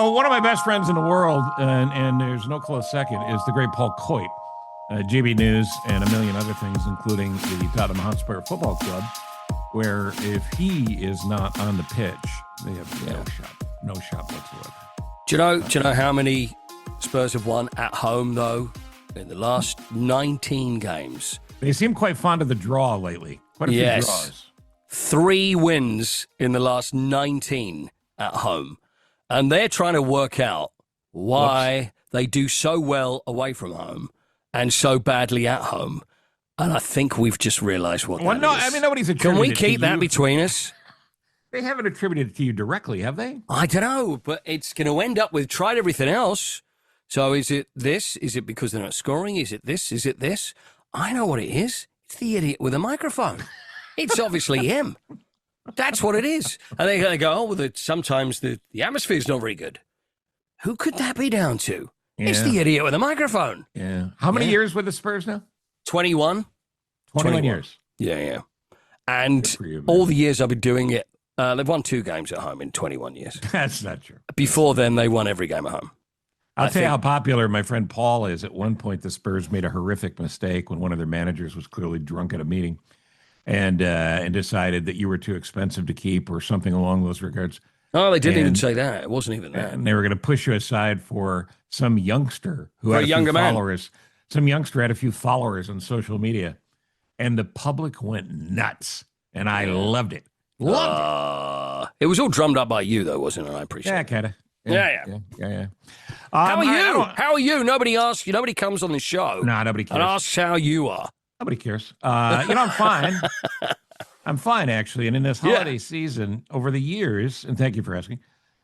Oh, one of my best friends in the world, and there's no close second, is the great Paul Coyte, JB News, and a million other things, including the Tottenham Hotspur Football Club, where if he is not on the pitch, they have no shot whatsoever. Do you know how many Spurs have won at home, though, in the last 19 games? They seem quite fond of the draw lately. Quite a few draws. 3 wins in the last 19 at home. And they're trying to work out why they do so well away from home and so badly at home. And I think we've just realized what that is. I mean, nobody's attributed. Can we keep that between us? They haven't attributed it to you directly, have they? I don't know, but it's going to end up with tried everything else. So is it this? Is it because they're not scoring? Is it this? Is it this? I know what it is. It's the idiot with a microphone. It's obviously him. That's what it is. And they go, oh, well, sometimes the atmosphere's not very good. Who could that be down to? Yeah. It's the idiot with a microphone. Yeah. How many years with the Spurs now? 21. 21 years. Yeah. And all the years I've been doing it, they've won 2 games at home in 21 years. That's not true. Before then, they won every game at home. I'll tell you how popular my friend Paul is. At one point, the Spurs made a horrific mistake when one of their managers was clearly drunk at a meeting and decided that you were too expensive to keep or something along those regards. Oh, they didn't even say that. It wasn't even that. And they were going to push you aside for some youngster who had a few followers. Some youngster had a few followers on social media. And the public went nuts. And I loved it. Loved it. It was all drummed up by you, though, wasn't it? I appreciate it. Yeah, kind of. Yeah. How are you? How are you? Nobody asks you. Nobody comes on the show. Nah, nobody cares. And asks how you are. Nobody cares. I'm fine. I'm fine, actually. And in this holiday season, over the years, and thank you for asking,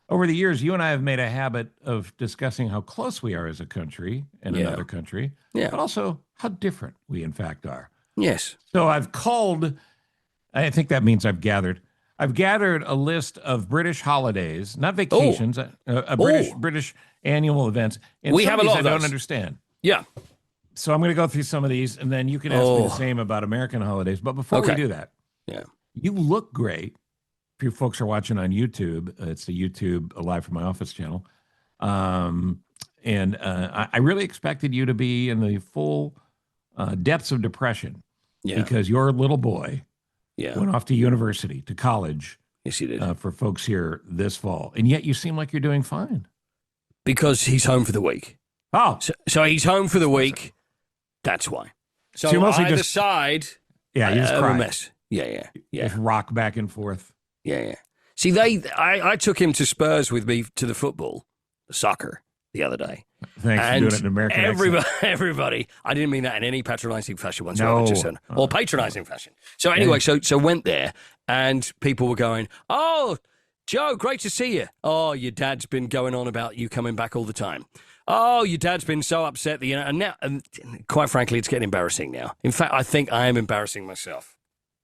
over the years, you and I have made a habit of discussing how close we are as a country and another country, but also how different we, in fact, are. Yes. So I've culled, I think that means I've gathered a list of British holidays, not vacations, British annual events. And we have a lot of I those. don't understand. Yeah. So I'm going to go through some of these, and then you can ask me the same about American holidays. But before we do that, you look great. If you folks are watching on YouTube, it's the YouTube Live from My Office channel. And I really expected you to be in the full depths of depression because your little boy went off to university, to college. Yes, he did. For folks here this fall. And yet you seem like you're doing fine. Because he's home for the week. Oh. So he's home for the week. That's why. So you mostly either side, you just cry. a mess. Yeah. Just rock back and forth. Yeah. See, I took him to Spurs with me to the football, the soccer, the other day. Thanks for doing it in American accent. Everybody, I didn't mean that in any patronizing fashion whatsoever, or patronizing fashion. So anyway, so went there, and people were going, oh, Joe, great to see you. Oh, your dad's been going on about you coming back all the time. Oh, your dad's been so upset that, and now, and quite frankly, it's getting embarrassing now. In fact, I think I am embarrassing myself.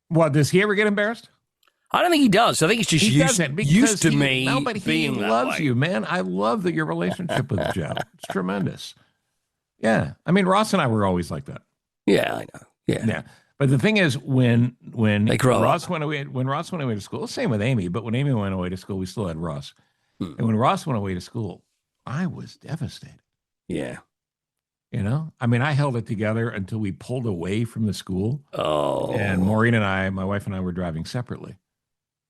What, does he ever get embarrassed? I don't think he does. I think he's just used to me being that way. He loves you, man. I love your relationship with Joe. It's tremendous. Yeah. I mean, Ross and I were always like that. Yeah, I know. Yeah. But the thing is, when Ross went away to school, same with Amy, but when Amy went away to school, we still had Ross. And when Ross went away to school, I was devastated. Yeah. I mean, I held it together until we pulled away from the school. Oh. And Maureen and I, my wife and I, were driving separately.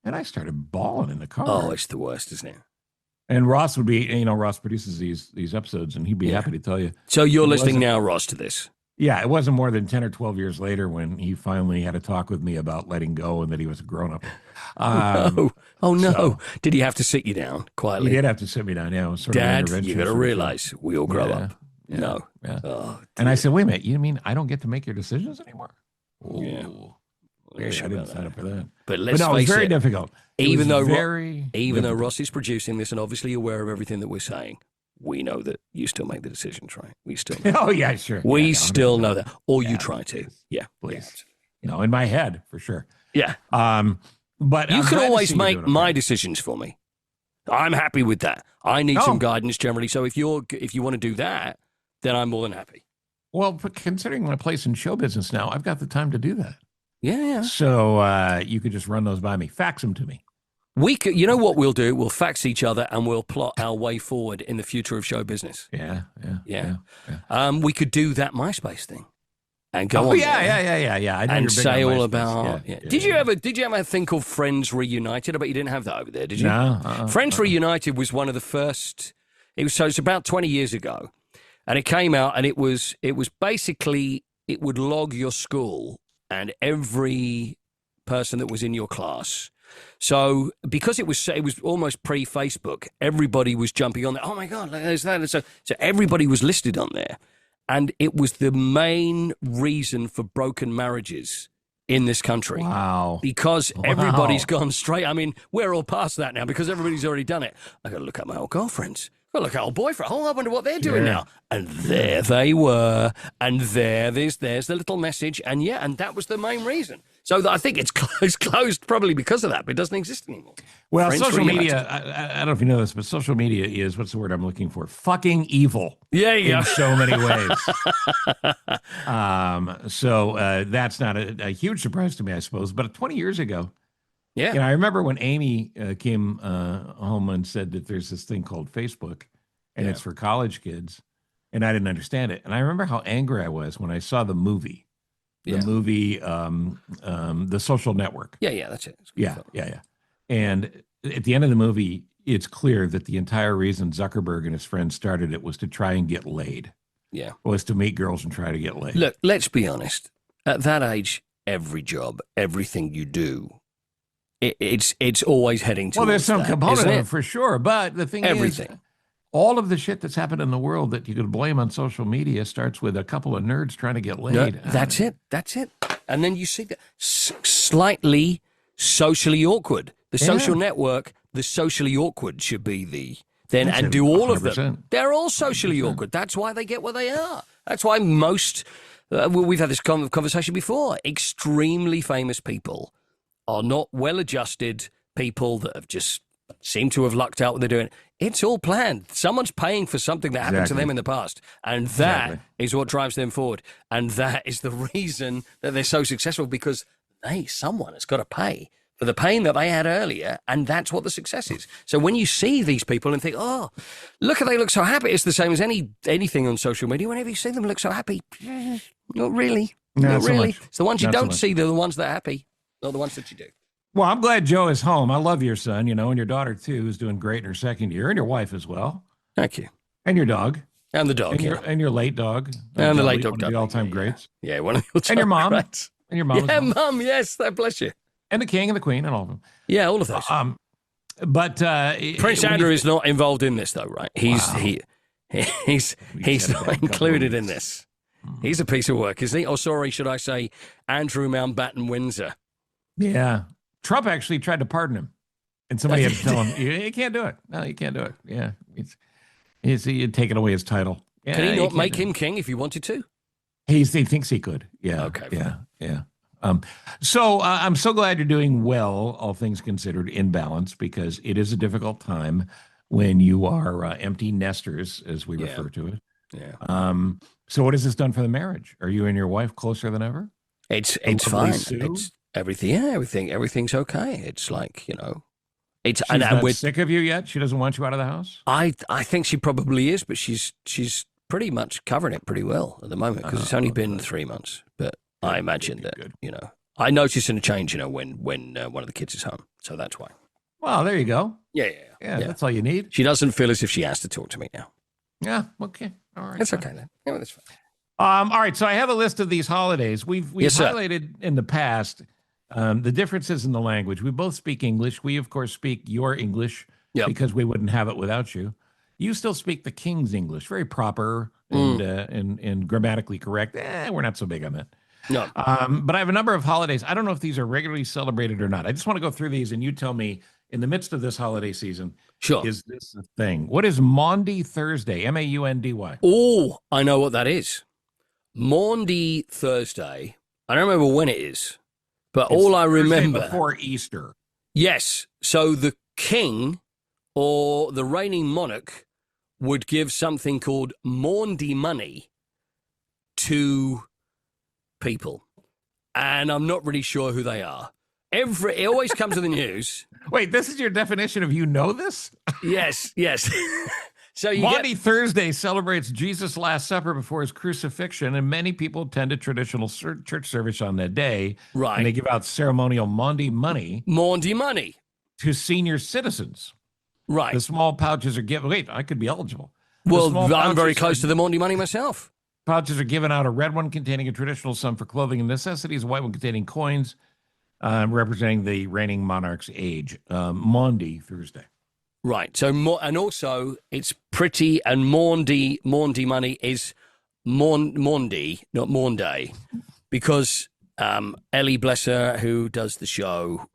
And I started bawling in the car. Oh, it's the worst, isn't it? And Ross would be, Ross produces these episodes, and he'd be happy to tell you. So you're listening now, Ross, to this? Yeah, it wasn't more than 10 or 12 years later when he finally had a talk with me about letting go and that he was a grown-up. No. So, did he have to sit you down quietly? He did have to sit me down, yeah. It was sort Dad, of an you got to realize we all grow up. Yeah, no. Yeah. Oh, and I said, wait a minute, you mean I don't get to make your decisions anymore? Ooh. Yeah. I didn't sign up for that. But let's face it was very difficult. Even though Ross is producing this and obviously aware of everything that we're saying, we know that you still make the decisions, right? We still know. Oh, yeah, sure. We still know that. Or you try to. Yeah, please. In my head, for sure. Yeah. But you can always make my decisions for me. I'm happy with that. I need some guidance generally. So if you want to do that, then I'm more than happy. Well, but considering my place in show business now, I've got the time to do that. Yeah. So you could just run those by me. Fax them to me. We could, you know what we'll do? We'll fax each other and we'll plot our way forward in the future of show business. Yeah. We could do that MySpace thing and go on. Yeah. I know and you're big say on all MySpace. about. Did you ever have a thing called Friends Reunited? I bet you didn't have that over there, did you? No. Friends Reunited was one of the first. It's about 20 years ago, and it came out, and it was basically it would log your school and every person that was in your class. So because it was almost pre-Facebook, everybody was jumping on there. Oh my God, there's that. And so everybody was listed on there. And it was the main reason for broken marriages in this country. Wow. Because everybody's gone straight. I mean, we're all past that now because everybody's already done it. I got to look at my old girlfriends. I got to look at old boyfriend. Oh, I wonder what they're doing now. And there they were. And there's the little message. And and that was the main reason. So I think it's closed probably because of that, but it doesn't exist anymore. Well, Friends social Reunited. media, I don't know if you know this, but social media is, what's the word I'm looking for? Fucking evil. Yeah, in so many ways. So that's not a huge surprise to me, I suppose. But 20 years ago, I remember when Amy came home and said that there's this thing called Facebook, and it's for college kids, and I didn't understand it. And I remember how angry I was when I saw the movie. The movie, The Social Network. Yeah, that's it. Yeah. And at the end of the movie, it's clear that the entire reason Zuckerberg and his friends started it was to try and get laid. Yeah. Was to meet girls and try to get laid. Look, let's be honest. At that age, every job, everything you do, it's always heading towards there's some that, component isn't of it? it for sure. But the thing Everything. is, all of the shit that's happened in the world that you could blame on social media starts with a couple of nerds trying to get laid. No, that's it. And then you see that slightly socially awkward. The social network, the socially awkward should be and do all of them. 100%. They're all socially awkward. That's why they get where they are. That's why most, we've had this conversation before, extremely famous people are not well-adjusted people that have just seem to have lucked out what they're doing. It's all planned. Someone's paying for something that happened to them in the past. And that is what drives them forward. And that is the reason that they're so successful, because someone has got to pay for the pain that they had earlier. And that's what the success is. So when you see these people and think, oh, they look so happy. It's the same as anything on social media. Whenever you see them look so happy, not really. Not so really. much. It's the ones you Not so don't much. see. They're the ones that are happy. Not the ones that you do. Well, I'm glad Joe is home. I love your son, and your daughter, too, who's doing great in her second year, and your wife as well. Thank you. And your dog. And the dog, And your late dog. And the late Dudley, dog. one of the all-time greats. Yeah, one of the all-time And your mom. greats. And your mom as Yeah, well. Mum, yes, bless you. And the king and the queen and all of them. Yeah, all of those. But Prince Andrew is not involved in this, though, right? He's not included in this. He's a piece of work, isn't he? Oh, sorry, should I say Andrew Mountbatten Windsor? Yeah. Trump actually tried to pardon him. And somebody had to tell him, you can't do it. No, you can't do it. Yeah. He'd taken away his title. Yeah, Can he not make him king if he wanted to? He thinks he could. Yeah. Okay. Yeah. So I'm so glad you're doing well, all things considered, in balance, because it is a difficult time when you are empty nesters, as we refer to it. Yeah. So what has this done for the marriage? Are you and your wife closer than ever? It's lovely fine. Sue? It's everything's okay. It's like, it's She's not sick of you yet? She doesn't want you out of the house? I think she probably is, but she's pretty much covering it pretty well at the moment because it's only been 3 months. But I imagine that, I notice a change, when one of the kids is home. So that's why. Well, there you go. Yeah. That's all you need. She doesn't feel as if she has to talk to me now. Yeah. Okay. All right. That's okay then. Yeah, that's fine. All right. So I have a list of these holidays. We've Yes, sir. highlighted in the past the differences in the language. We both speak English. We, of course, speak your English because we wouldn't have it without you. You still speak the King's English, very proper and grammatically correct. We're not so big on that. No. But I have a number of holidays. I don't know if these are regularly celebrated or not. I just want to go through these and you tell me, in the midst of this holiday season, Sure. is this a thing? What is Maundy Thursday? Maundy? Oh, I know what that is. Maundy Thursday. I don't remember when it is, but all I Thursday remember before Easter. Yes. So the king or the reigning monarch would give something called Maundy money to people. And I'm not really sure who they are. it always comes to the news. Wait, this is your definition of you know this? Yes. So Maundy Thursday celebrates Jesus' Last Supper before his crucifixion, and many people attend a traditional church service on that day. Right. And they give out ceremonial Maundy money. Maundy money. To senior citizens. Right. The small pouches are given. Wait, I could be eligible. Well, I'm very close to the Maundy money myself. Pouches are given out, a red one containing a traditional sum for clothing and necessities, a white one containing coins representing the reigning monarch's age. Maundy Thursday. Right. So, and also, it's pretty, and Maundy money is Maundy, not Maunday, because Ellie, bless her, who does the show,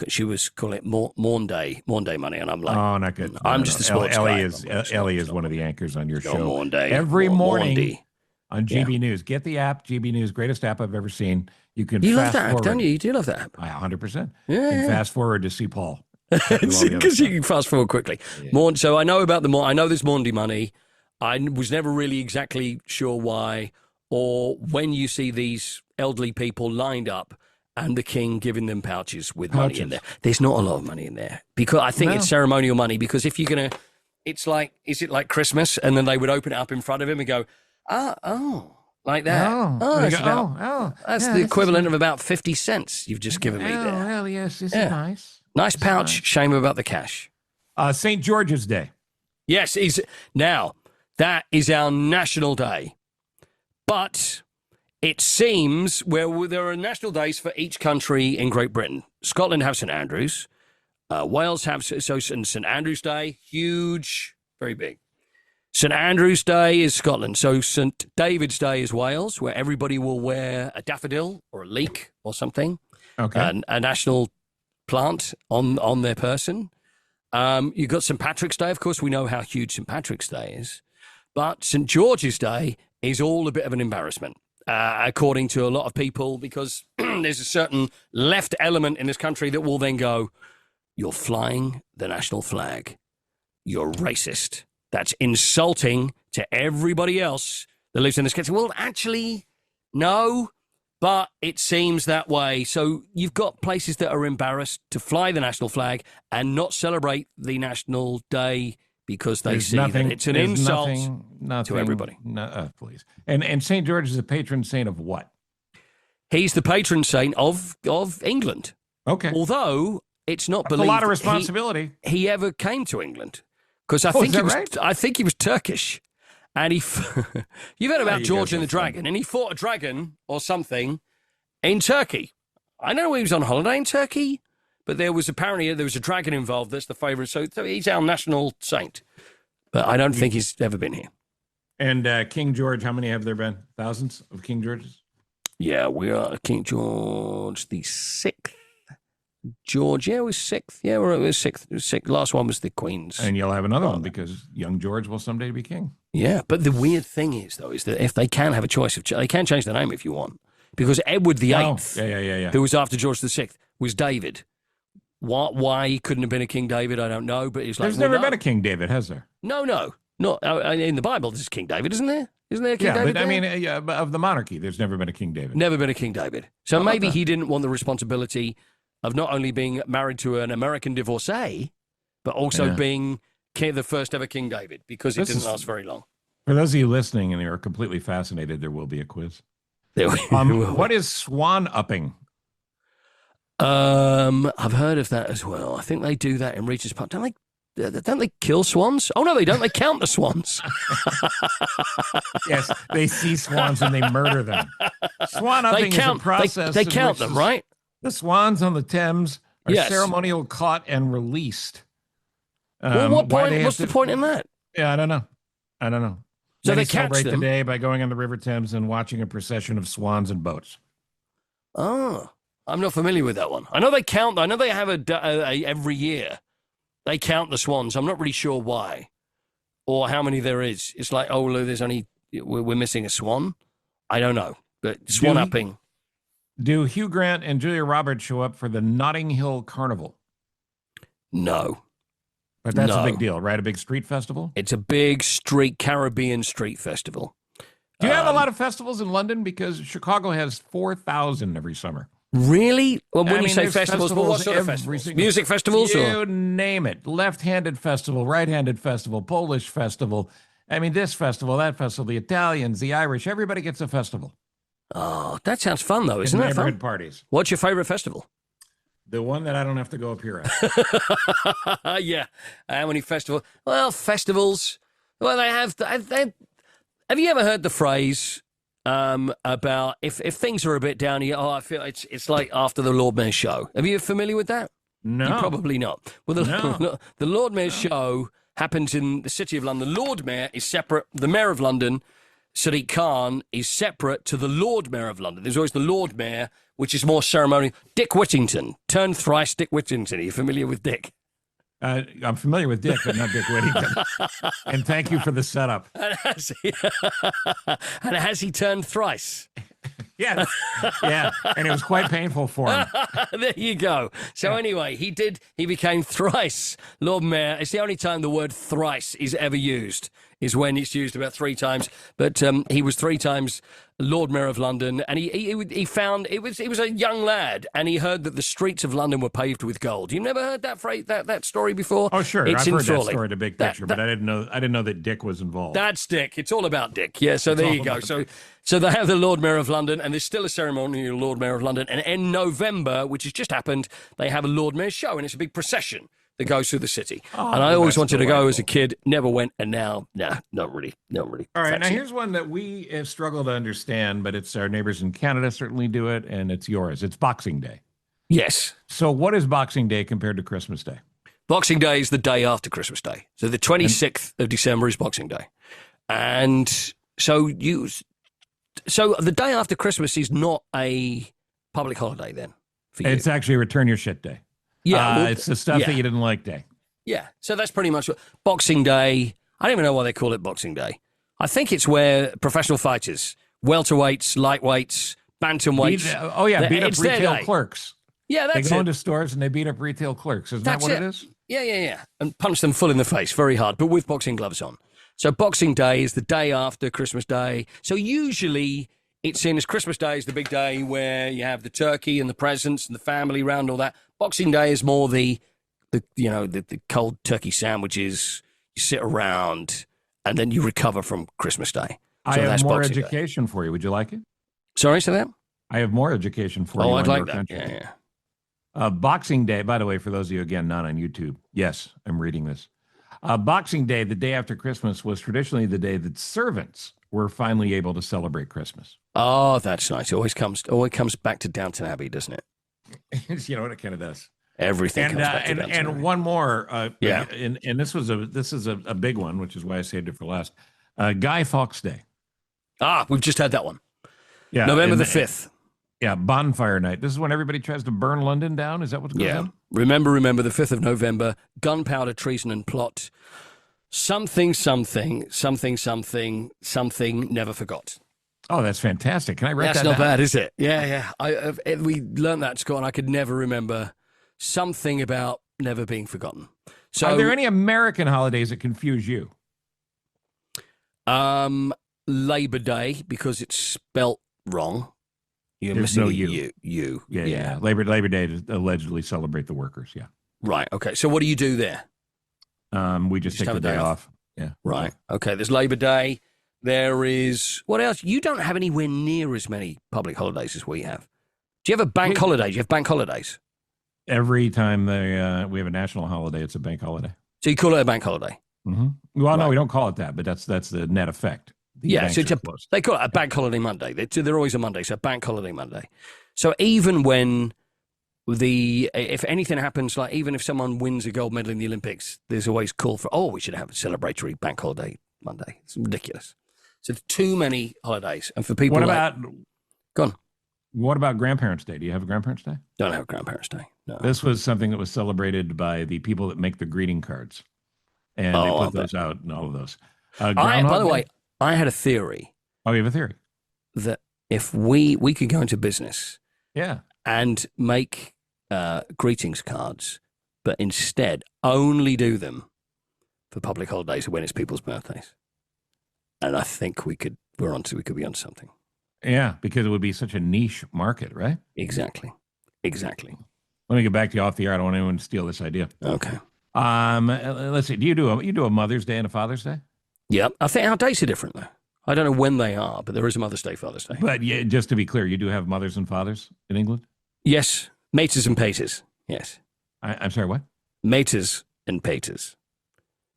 she was calling it Maunday money, and I'm like, oh, not good. I'm just a sports guy. Ellie is one of the anchors on your show. Maunday. Every morning Maundy. On GB News. Get the app, GB News, greatest app I've ever seen. You can You love fast that app, forward. don't you? You do love that app. 100%. Yeah. You can fast forward to see Paul. Because you can fast forward quickly. Yeah. So I know about I know there's Maundy money. I was never really exactly sure why, or when you see these elderly people lined up and the king giving them pouches with money in there. There's not a lot of money in there, because I think it's ceremonial money, because if you're going to, it's like, is it like Christmas? And then they would open it up in front of him and go, like that. That's the equivalent of about 50 cents you've just given me there. Well, yes, this is nice. Nice pouch. Nice. Shame about the cash. St. George's Day. Yes, now that is our national day. But it seems there are national days for each country in Great Britain. Scotland have St. Andrews. Wales have St. Andrew's Day, huge, very big. St. Andrew's Day is Scotland. So St. David's Day is Wales, where everybody will wear a daffodil or a leek or something. Okay. A national plant on their person. You've got St. Patrick's Day. Of course, we know how huge St. Patrick's Day is. But St. George's Day is all a bit of an embarrassment, according to a lot of people, because there's a certain left element in this country that will then go, you're flying the national flag. You're racist. That's insulting to everybody else that lives in this country. Well, actually, no. But it seems that way. So you've got places that are embarrassed to fly the national flag and not celebrate the national day because they see that it's an insult to everybody. Please. And St. George is the patron saint of what? He's the patron saint of England. Okay. Although it's not believed a lot of responsibility. He ever came to England, because I think he was Turkish. And you've heard about George and the Dragon, and he fought a dragon or something in Turkey. I don't know he was on holiday in Turkey, but there was a dragon involved. That's the favourite. So he's our national saint. But I don't think he's ever been here. And King George, how many have there been? Thousands of King Georges? Yeah, we are King George the 6th. George, it was 6th. Yeah, it was 6th. Last one was the Queen's. And you'll have another one, because young George will someday be king. Yeah, but the weird thing is that if they can have a choice they can change the name if you want, because Edward VIII, who was after George VI, was David. Why he couldn't have been a King David, I don't know. But there's never been a King David, has there? No, not in the Bible. There's King David, isn't there? Isn't there a King David? But I mean, of the monarchy, there's never been a King David. Never been a King David. So maybe he didn't want the responsibility of not only being married to an American divorcee, but also being the first ever King David, because it didn't last very long. For those of you listening and are completely fascinated, there will be a quiz. What is swan upping? I've heard of that as well. I think they do that in Regent's Park. Don't they kill swans? Oh, no, they don't. They count the swans. Yes, they see swans and they murder them. Swan upping is a process. They count them, right? The swans on the Thames are ceremonial caught and released. What point? What's the point in that? Yeah, I don't know. So they celebrate catch them the day by going on the River Thames and watching a procession of swans and boats. Oh, I'm not familiar with that one. I know they count. I know they have every year. They count the swans. I'm not really sure why or how many there is. It's like, we're missing a swan. I don't know, but swan upping. Do Hugh Grant and Julia Roberts show up for the Notting Hill Carnival? No. But that's a big deal, right? A big street festival? It's a big Caribbean street festival. Do you have a lot of festivals in London? Because Chicago has 4,000 every summer. Really? Well, when I you mean, say there's festivals, well, what sort of every festivals? single- Music festivals? You Or? name it. Left-handed festival, right-handed festival, Polish festival. I mean, this festival, that festival, the Italians, the Irish, everybody gets a festival Oh, that sounds fun, though. in Isn't that neighborhood fun? parties. What's your favorite festival? The one that I don't have to go up here at. Yeah. How many festivals? Well, festivals. Well, they have. Have you ever heard the phrase about if things are a bit down here? Oh, I feel it's like after the Lord Mayor's show. Are you familiar with that? No. You're probably not. Well, No. the Lord Mayor's show happens in the City of London. The Lord Mayor is separate. The Mayor of London, Sadiq Khan, is separate to the Lord Mayor of London. There's always the Lord Mayor, which is more ceremonial. Dick Whittington, turned thrice Dick Whittington. Are you familiar with Dick? I'm familiar with Dick, but not Dick Whittington. And thank you for the setup. And has he turned thrice? Yes. Yeah. And it was quite painful for him. There you go. So anyway, he became thrice Lord Mayor. It's the only time the word thrice is ever used, is when it's used about 3 times. But he was 3 times Lord Mayor of London, and he found he was a young lad, and he heard that the streets of London were paved with gold. You've never heard that phrase, that story before? Oh, sure. It's I've heard that enthralling. story, the big picture, but I didn't know that Dick was involved. That's Dick. It's all about Dick. Yeah, so there you go. So they have the Lord Mayor of London, and there's still a ceremonial Lord Mayor of London. And in November, which has just happened, they have a Lord Mayor's show, and it's a big procession that goes through the city. And I always wanted to go as a kid, never went, and now, not really. All right, now here's one that we have struggled to understand, but it's our neighbors in Canada certainly do it, and it's yours. It's Boxing Day. Yes. So what is Boxing Day compared to Christmas Day? Boxing Day is the day after Christmas Day. So the 26th of December is Boxing Day. And so the day after Christmas is not a public holiday then for you. It's actually Return Your Shit Day. Yeah. It's the stuff that you didn't like day. Yeah. So that's pretty much what Boxing Day. I don't even know why they call it Boxing Day. I think it's where professional fighters, welterweights, lightweights, bantamweights. Beat up retail clerks. Yeah, that's it. They go into stores and they beat up retail clerks. Isn't that what it is? Yeah. And punch them full in the face, very hard, but with boxing gloves on. So Boxing Day is the day after Christmas Day. So usually it's seen as Christmas Day is the big day where you have the turkey and the presents and the family around, all that. Boxing Day is more the cold turkey sandwiches. You sit around and then you recover from Christmas Day. So I have more education for you. Would you like it? Sorry, say that? I have more education for you. Oh, I'd like that. Yeah. Boxing Day, by the way, for those of you, again, not on YouTube. Yes, I'm reading this. Boxing Day, the day after Christmas, was traditionally the day that servants were finally able to celebrate Christmas. Oh, that's nice. It always comes back to Downton Abbey, doesn't it? You know what? It kind of does. Everything comes back to Downton Abbey. And one more. And this is a big one, which is why I saved it for last. Guy Fawkes Day. We've just had that one. Yeah, November the 5th. Yeah, bonfire night. This is when everybody tries to burn London down. Is that what's going on? Yeah. Remember, the 5th of November, gunpowder, treason, and plot. Something, never forgot. Oh, that's fantastic. Can I write that That's down? not bad, is it? Yeah. We learned that at school, and I could never remember something about never being forgotten. So, are there any American holidays that confuse you? Labor Day, because it's spelt wrong. You're There's missing no you. Yeah. Labor Day to allegedly celebrate the workers. Yeah. Right. Okay. So what do you do there? We just take the day off. Yeah. Right. Okay. There's Labor Day. There is what else? You don't have anywhere near as many public holidays as we have. Do you have a bank holiday? Do you have bank holidays? Every time we have a national holiday, it's a bank holiday. So you call it a bank holiday? Mm-hmm. Well, no, we don't call it that, but that's the net effect. So they call it a bank holiday Monday. They're always a Monday, so bank holiday Monday. So even when if anything happens, like even if someone wins a gold medal in the Olympics, there's always call for, we should have a celebratory bank holiday Monday. It's ridiculous. So too many holidays. And for people go on. What about Grandparents' Day? Do you have a Grandparents' Day? Don't have a Grandparents' Day. No. This was something that was celebrated by the people that make the greeting cards. And they put those out and all of those. By the way, I had a theory. Oh, you have a theory? That if we could go into business and make greetings cards, but instead only do them for public holidays when it's people's birthdays. And I think we could be onto something. Yeah, because it would be such a niche market, right? Exactly. Exactly. Let me get back to you off the air. I don't want anyone to steal this idea. Okay. Let's see. Do you do a Mother's Day and a Father's Day? Yeah, I think our dates are different, though. I don't know when they are, but there is a Mother's Day, Father's Day. But yeah, just to be clear, you do have mothers and fathers in England? Yes, maters and paters. Yes. I'm sorry, what? Maters and paters.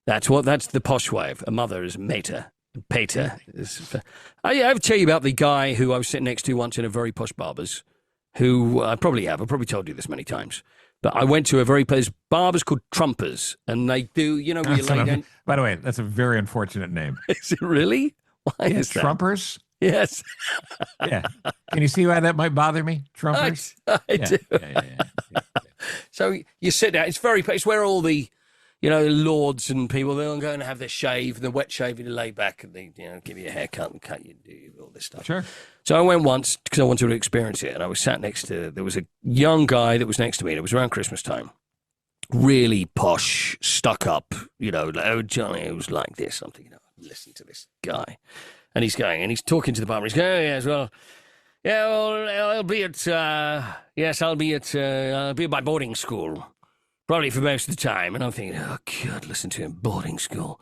That's the posh way of a mother is mater. Pater. I'll tell you about the guy who I was sitting next to once in a very posh barber's, who I've probably told you this many times. But I went to there's barbers called Trumpers, and they do, where you lay down. By the way, that's a very unfortunate name. Is it really? Why is that? Trumpers? Yes. Yeah. Can you see why that might bother me? Trumpers? I do. Yeah. So you sit down. It's where all the, lords and people, they'll go and have their shave, and the wet shave, and you lay back, and they, give you a haircut and cut you, do all this stuff. Sure. So I went once because I wanted to experience it, and I was sat there was a young guy that was next to me, and it was around Christmas time. Really posh, stuck up, oh, Johnny, it was like this. I'm thinking, listen to this guy. And he's talking to the barber. He's going, oh, yes, well, yeah, well, I'll be at my boarding school, probably for most of the time. And I'm thinking, oh, God, listen to him, boarding school.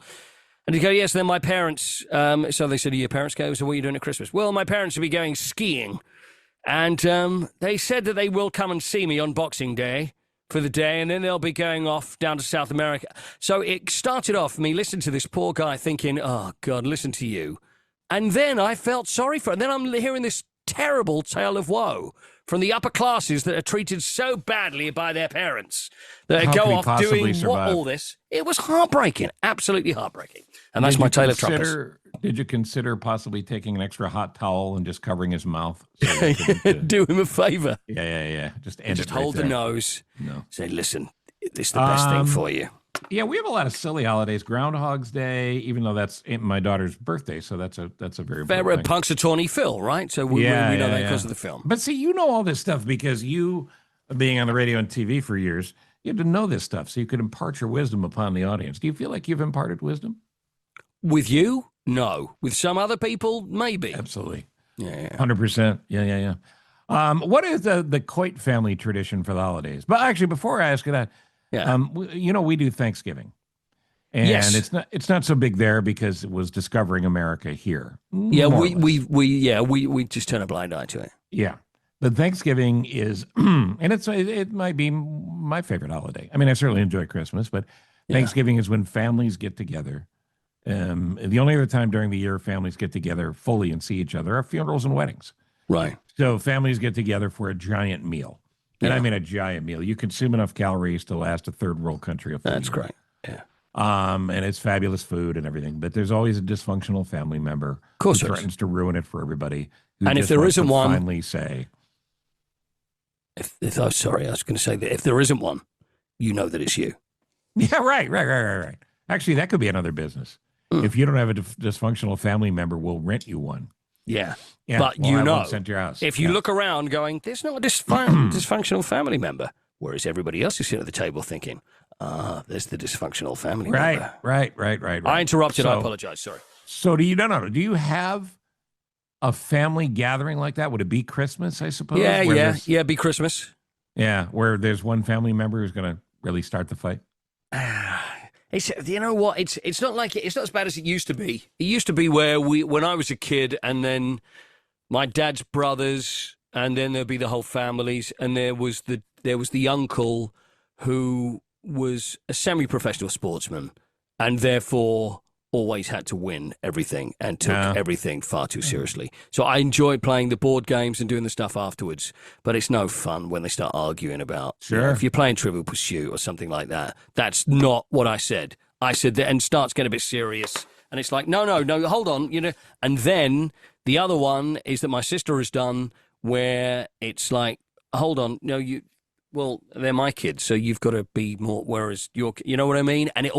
And he go, yes, then my parents, so they said, do your parents go? So what are you doing at Christmas? Well, my parents will be going skiing. And they said that they will come and see me on Boxing Day for the day, and then they'll be going off down to South America. So it started off me listening to this poor guy thinking, oh, God, listen to you. And then I felt sorry for him. And then I'm hearing this terrible tale of woe from the upper classes that are treated so badly by their parents that go off doing all this. It was heartbreaking, absolutely heartbreaking. And that's my tale of troubles. Did you consider possibly taking an extra hot towel and just covering his mouth? Do him a favor. Yeah. Just hold the nose. No. Say, listen, this is the best thing for you. Yeah, we have a lot of silly holidays. Groundhog's Day, even though that's my daughter's birthday, so that's a very favorite Punxsutawney Phil, right? So we know that because of the film. But see, you know all this stuff because you, being on the radio and TV for years, you had to know this stuff so you could impart your wisdom upon the audience. Do you feel like you've imparted wisdom? With you? No. With some other people? Maybe. Absolutely. Yeah. 100%. Yeah. What is the Coyte family tradition for the holidays? But actually, before I ask you that, we do Thanksgiving, and it's not so big there because it was discovering America here. Yeah, we just turn a blind eye to it. Yeah, but Thanksgiving is, and it might be my favorite holiday. I mean, I certainly enjoy Christmas, but Thanksgiving is when families get together. The only other time during the year families get together fully and see each other are funerals and weddings. Right. So families get together for a giant meal. And I mean a giant meal. You consume enough calories to last a third world country of food. That's great. Yeah. And it's fabulous food and everything. But there's always a dysfunctional family member who threatens to ruin it for everybody. And if there isn't one, finally say, I was going to say that if there isn't one, you know that it's you. Yeah, right. Actually, that could be another business. If you don't have a dysfunctional family member, we'll rent you one. Yeah, but sent to your house. If you look around going, there's not a dysfunctional family member, whereas everybody else is sitting at the table thinking, there's the dysfunctional family member. Right. I interrupted. I apologize. Sorry. So do you have a family gathering like that? Would it be Christmas, I suppose? Yeah, be Christmas. Yeah, where there's one family member who's going to really start the fight. You know what? It's not like it's not as bad as it used to be. It used to be where when I was a kid, and then my dad's brothers, and then there'd be the whole families, and there was the uncle who was a semi-professional sportsman, and therefore always had to win everything and took everything far too seriously. So I enjoyed playing the board games and doing the stuff afterwards, but it's no fun when they start arguing about, if you're playing Trivial Pursuit or something like that. That's not what I said. I said that, and starts getting a bit serious, and it's like, no, hold on, And then the other one is that my sister has done where it's like, hold on, well, they're my kids, so you've got to be more, whereas you know what I mean? And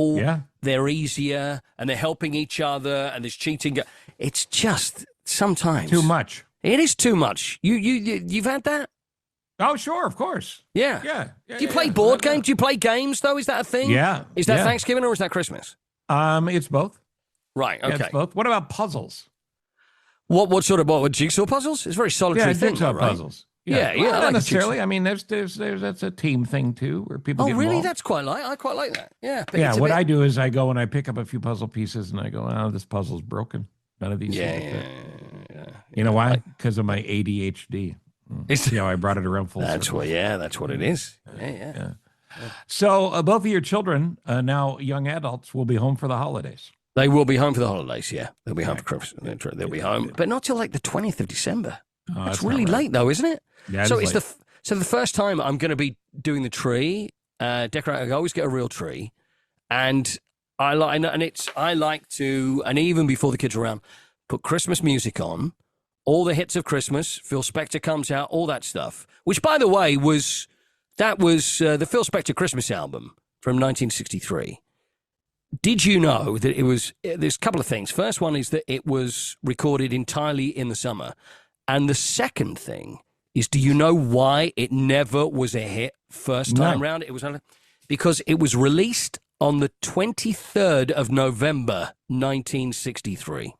they're easier, and they're helping each other, and there's cheating. It's just sometimes too much. It is too much. You've had that? Oh, sure, of course. Yeah. Do you play board games? Do you play games, though? Is that a thing? Yeah. Is that Thanksgiving or is that Christmas? It's both. Right, okay. Yeah, it's both. What about puzzles? What jigsaw puzzles? It's a very solitary thing, jigsaw right? puzzles. Yeah, Well, I not like a necessarily. I mean, there's that's a team thing too, where people. Oh, get really? involved. I quite like that. Yeah. But Yeah. it's a What bit, I do is I go and I pick up a few puzzle pieces and I go, oh, this puzzle's broken. None of these yeah, seem to fit. yeah. You know why? Because of my ADHD. See how I brought it around full circle. That's what it is. Yeah. Yeah. So both of your children, now young adults, will be home for the holidays. They will be home for the holidays, yeah. They'll be home for Christmas. They'll be home, but not till like the 20th of December. Oh, that's not really right. late, though, isn't it? Yeah, so it is it's late. so the first time I'm going to be doing the tree, decorating. I always get a real tree, and I like to, and even before the kids are around, put Christmas music on, all the hits of Christmas. Phil Spector comes out, all that stuff. Which, by the way, was the Phil Spector Christmas album from 1963. Did you know that it was? There's a couple of things. First one is that it was recorded entirely in the summer. And the second thing is, do you know why it never was a hit first time round? It was because it was released on the 23rd of November, 1963.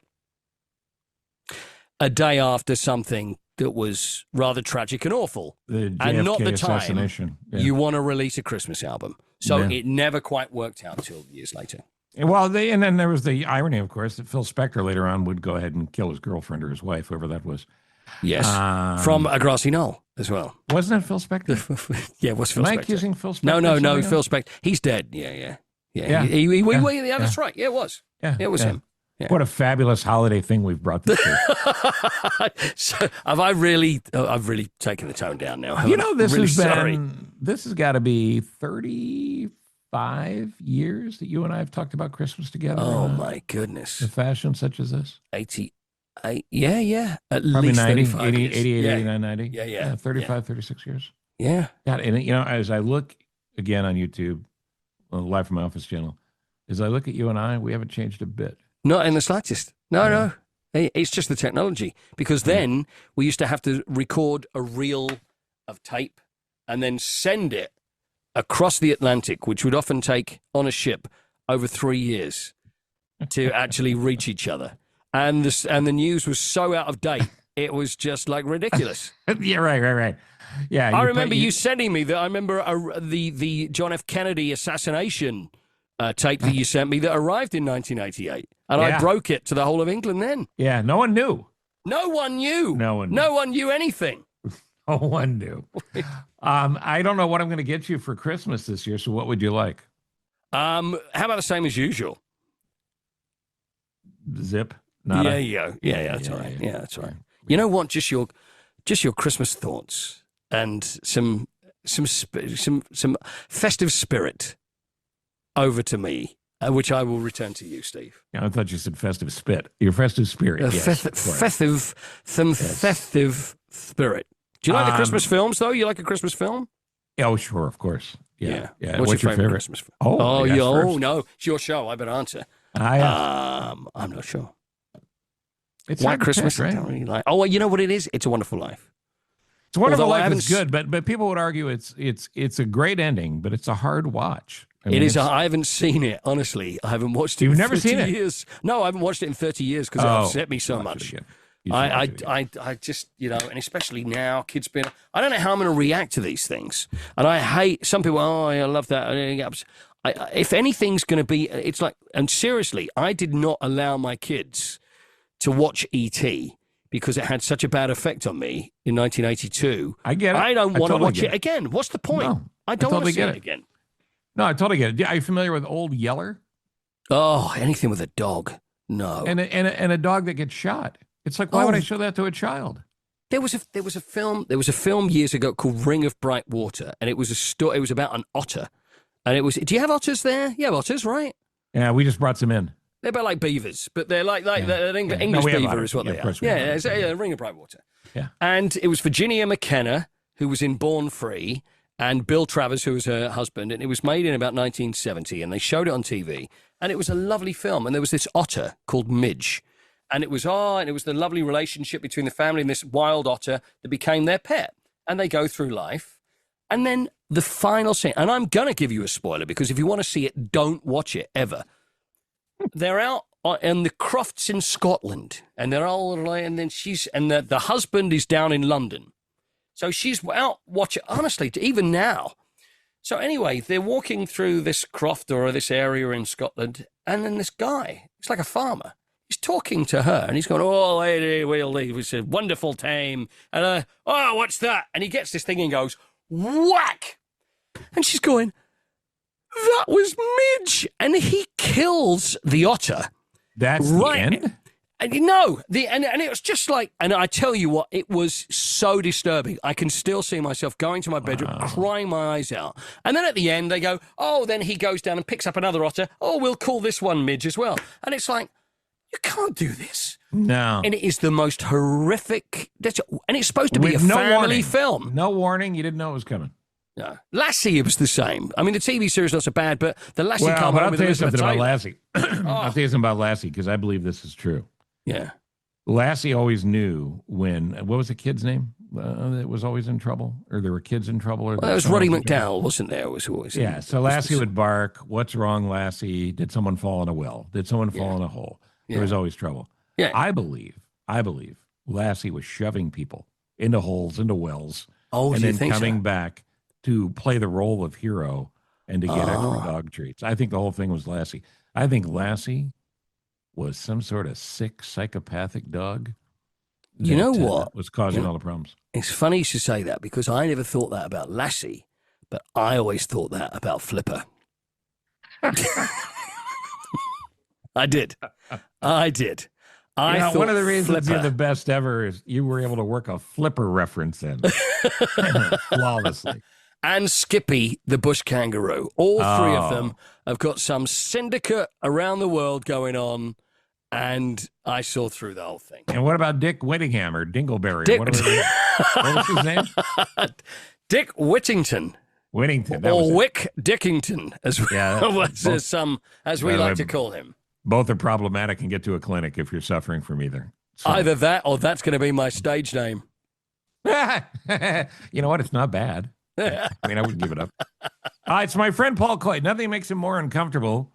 A day after something that was rather tragic and awful. The JFK and not the time assassination. Yeah. you want to release a Christmas album. So it never quite worked out until years later. Well, and then there was the irony, of course, that Phil Spector later on would go ahead and kill his girlfriend or his wife, whoever that was. Yes, from a grassy knoll as well. Wasn't it Phil Spector? Yeah, it was Phil Am I Spector. accusing Phil Spector? No, Phil Spector. He's dead. Yeah. That's right. Yeah, it was. Yeah, it was him. Yeah. What a fabulous holiday thing we've brought this year. So I've really taken the tone down now. You know, this really has got to be 35 years that you and I have talked about Christmas together. Oh my goodness. In fashion such as this. 88. Yeah. At Probably least 90, 35 years. 88, yeah. 89, 90. Yeah. 35, 36 years. Yeah. God, and you know, as I look again on YouTube, Live from My Office channel, as I look at you and I, we haven't changed a bit. Not in the slightest. No. It's just the technology. Because then we used to have to record a reel of tape and then send it across the Atlantic, which would often take on a ship over 3 years to actually reach each other. And the news was so out of date, it was just like ridiculous. Yeah, right. Yeah, I remember you sending me that. I remember the John F. Kennedy assassination tape that you sent me that arrived in 1988. And I broke it to the whole of England then. Yeah, no one knew. No one knew. No one knew anything. No one knew. I don't know what I'm going to get you for Christmas this year, so what would you like? How about the same as usual? Zip? Nada? There you go. Yeah, that's all right. Yeah, that's all right. You know what? Just your Christmas thoughts and some festive spirit over to me, which I will return to you, Steve. Yeah, I thought you said festive spit. Your festive spirit. Festive spirit. Do you like the Christmas films, though? You like a Christmas film? Oh, sure, of course. Yeah. What's your favorite Christmas film? Oh, no. It's your show. I better answer. I'm not sure. It's White Christmas, pick, right? I don't really like. Oh, well, you know what it is? It's a Wonderful Life. It's a Wonderful Life is good, but people would argue it's a great ending, but it's a hard watch. I mean, I haven't seen it, honestly. I haven't watched it. You've in never 30 seen it? years. No, I haven't watched it in 30 years because it upset me so much. I just, and especially now, kids being, I don't know how I'm going to react to these things. And I hate, some people, I love that. If anything's going to be, it's like, and seriously, I did not allow my kids to watch E.T. because it had such a bad effect on me in 1982. I get it. I don't want to totally watch it again. What's the point? No, I don't want to totally see get it again. No, I totally get it. Are you familiar with Old Yeller? Oh, anything with a dog. No. And a dog that gets shot. It's like, why would I show that to a child? There was a film years ago called Ring of Bright Water, and it was it was about an otter. And it was, do you have otters there? You have otters, right? Yeah, we just brought some in. They're about like beavers, but they're like they're English beaver is what they are. It's Ring of Bright Water. Yeah. And it was Virginia McKenna, who was in Born Free, and Bill Travers, who was her husband, and it was made in about 1970, and they showed it on TV, and it was a lovely film, and there was this otter called Midge, and it was the lovely relationship between the family and this wild otter that became their pet, and they go through life, and then the final scene, and I'm going to give you a spoiler, because if you want to see it, don't watch it, ever. They're out in the crofts in Scotland, and they're all, and then the husband is down in London, So she's out watching, honestly, even now. So anyway, they're walking through this croft or this area in Scotland, and then this guy, he's like a farmer, he's talking to her, and he's going, "Oh, lady, we'll leave. It's a wonderful time." And, "Oh, what's that?" And he gets this thing and goes, whack! And she's going, "That was Midge." And he kills the otter. That's right. The end? And and it was just like, and I tell you what, it was so disturbing. I can still see myself going to my bedroom, crying my eyes out. And then at the end, they go, "Oh," then he goes down and picks up another otter. "Oh, we'll call this one Midge as well." And it's like, you can't do this. No. And it is the most horrific, and it's supposed to be a family film. No warning. You didn't know it was coming. No. Lassie, it was the same. I mean, the TV series not so bad, but the Lassie I'll tell you something about Lassie. I'll tell you something about Lassie, because I believe this is true. Yeah. Lassie always knew when, what was the kid's name that was always in trouble? Or there were kids in trouble? Or that was Roddy McDowell, wasn't there? It was always. Yeah, so Lassie would bark, "What's wrong, Lassie? Did someone fall in a well? Did someone fall in a hole?" There was always trouble. Yeah. I believe Lassie was shoving people into holes, into wells, and then coming back to play the role of hero and to get extra dog treats. I think the whole thing was Lassie. I think Lassie was some sort of sick, psychopathic dog. You know what? Was causing all the problems. It's funny you should say that, because I never thought that about Lassie, but I always thought that about Flipper. I did. I thought one of the reasons Flipper. you're the best ever is you were able to work a Flipper reference in flawlessly. And Skippy, the bush kangaroo. All three of them have got some syndicate around the world going on, and I saw through the whole thing. And what about Dick Whittingham or Dingleberry? What was his name? Dick Whittington. Whittington. Or Wick Dickington, as we like to call him. Both are problematic and get to a clinic if you're suffering from either. So. Either that or that's going to be my stage name. You know what? It's not bad. I mean, I wouldn't give it up. It's my friend Paul Coyte. Nothing makes him more uncomfortable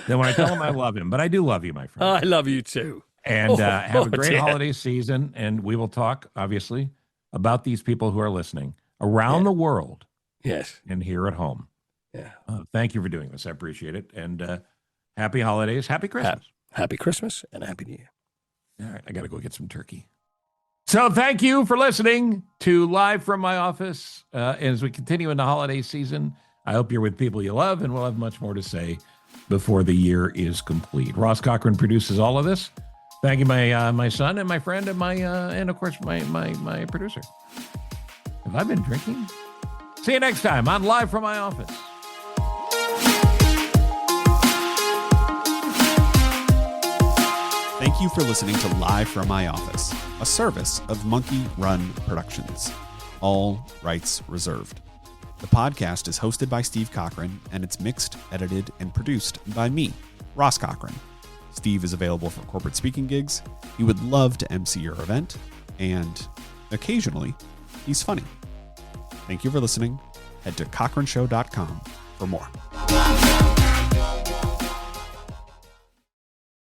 than when I tell him I love him. But I do love you, my friend. I love you too. And have a great holiday season. And we will talk, obviously, about these people who are listening around the world. Yes. And here at home. Yeah. Thank you for doing this. I appreciate it. And happy holidays. Happy Christmas. Happy Christmas and Happy New Year. All right. I got to go get some turkey. So thank you for listening to Live from My Office. As we continue in the holiday season, I hope you're with people you love, and we'll have much more to say before the year is complete. Ross Cochran produces all of this. Thank you, my son and my friend and and of course my producer. Have I been drinking? See you next time on Live from My Office. Thank you for listening to Live from My Office, a service of Monkey Run Productions. All rights reserved. The podcast is hosted by Steve Cochran, and it's mixed, edited, and produced by me, Ross Cochran. Steve is available for corporate speaking gigs. He would love to MC your event, and occasionally, he's funny. Thank you for listening. Head to cochranshow.com for more.